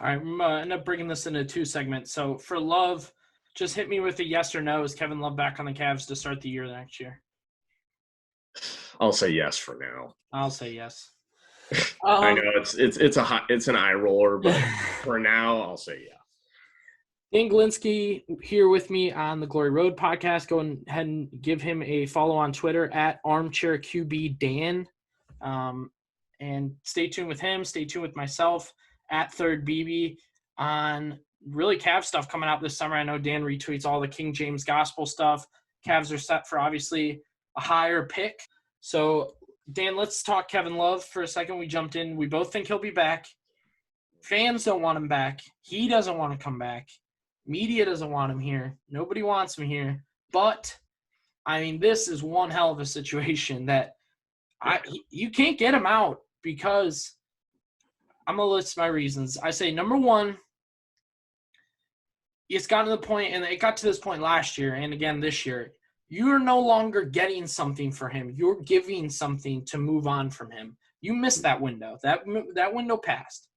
All right, I'm end up bringing this into 2 segments. So for Love, just hit me with a yes or no. Is Kevin Love back on the Cavs to start the year next year? I'll say yes for now. I'll say yes. I know it's an eye roller, but for now, I'll say yeah. Dan Glinski here with me on the Glory Road podcast. Go ahead and give him a follow on Twitter at ArmchairQBDan. And stay tuned with him. Stay tuned with myself at Third BB on really Cavs stuff coming out this summer. I know Dan retweets all the King James Gospel stuff. Cavs are set for obviously a higher pick. So, Dan, let's talk Kevin Love for a second. We jumped in. We both think he'll be back. Fans don't want him back. He doesn't want to come back. Media doesn't want him here. Nobody wants him here. But, I mean, this is one hell of a situation that you can't get him out because I'm going to list my reasons. I say, number one, it's gotten to the point, and it got to this point last year and again this year, you're no longer getting something for him. You're giving something to move on from him. You missed that window. That window passed.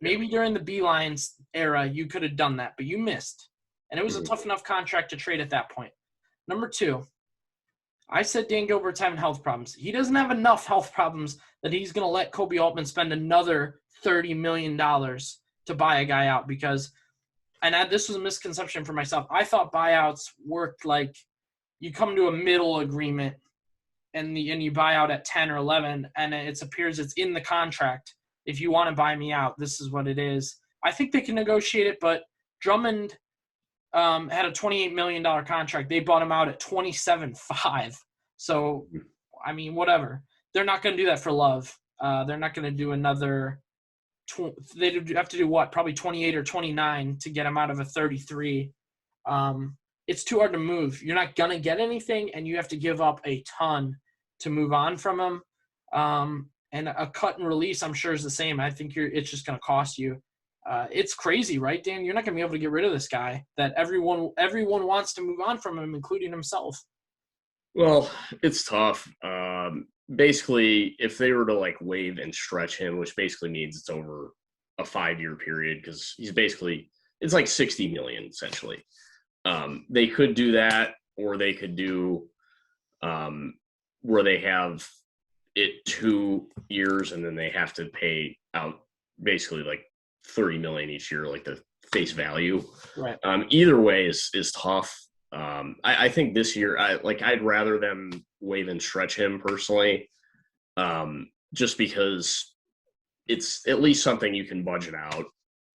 Maybe during the Beelines era, you could have done that, but you missed. And it was a tough enough contract to trade at that point. Number two, I said Dan Gilbert's having health problems. He doesn't have enough health problems that he's going to let Kobe Altman spend another $30 million to buy a guy out because – and this was a misconception for myself. I thought buyouts worked like you come to a middle agreement and you buy out at 10 or 11, and it appears it's in the contract. If you want to buy me out, this is what it is. I think they can negotiate it, but Drummond had a $28 million contract. They bought him out at $27.5. So, I mean, whatever. They're not going to do that for Love. They're not going to do another they have to do what? Probably 28 or 29 to get him out of a 33. It's too hard to move. You're not going to get anything, and you have to give up a ton to move on from him. And a cut and release, I'm sure, is the same. I think it's just going to cost you. It's crazy, right, Dan? You're not going to be able to get rid of this guy that everyone wants to move on from him, including himself. Well, it's tough. Basically, if they were to like waive and stretch him, which basically means it's over a 5-year period because he's basically it's like $60 million essentially. They could do that, or they could do where they have it 2 years and then they have to pay out basically like $30 million each year, like the face value. Right. Either way is tough. I think this year, I'd rather them waive and stretch him personally, just because it's at least something you can budget out.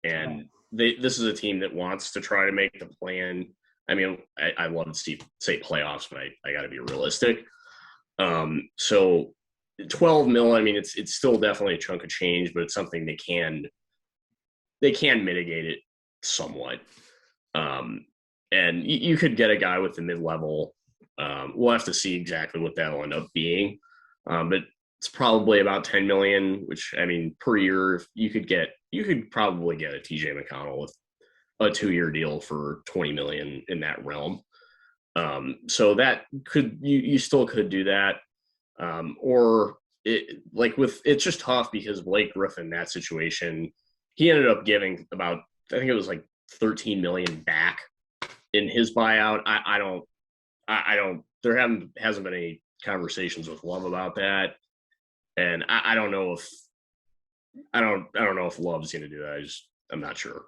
And this is a team that wants to try to make the plan. I mean, I love to say playoffs, but I got to be realistic. So 12 mil, I mean, it's still definitely a chunk of change, but it's something they can mitigate it somewhat. And you could get a guy with the mid-level. We'll have to see exactly what that'll end up being. But it's probably about 10 million, which, I mean, per year, you could probably get a TJ McConnell with a 2-year deal for 20 million in that realm. So that you still could do that. Or it's just tough because Blake Griffin, that situation, he ended up giving about, I think it was like 13 million back in his buyout. I don't, there hasn't been any conversations with Love about that. And I don't know if Love's going to do that. I'm not sure.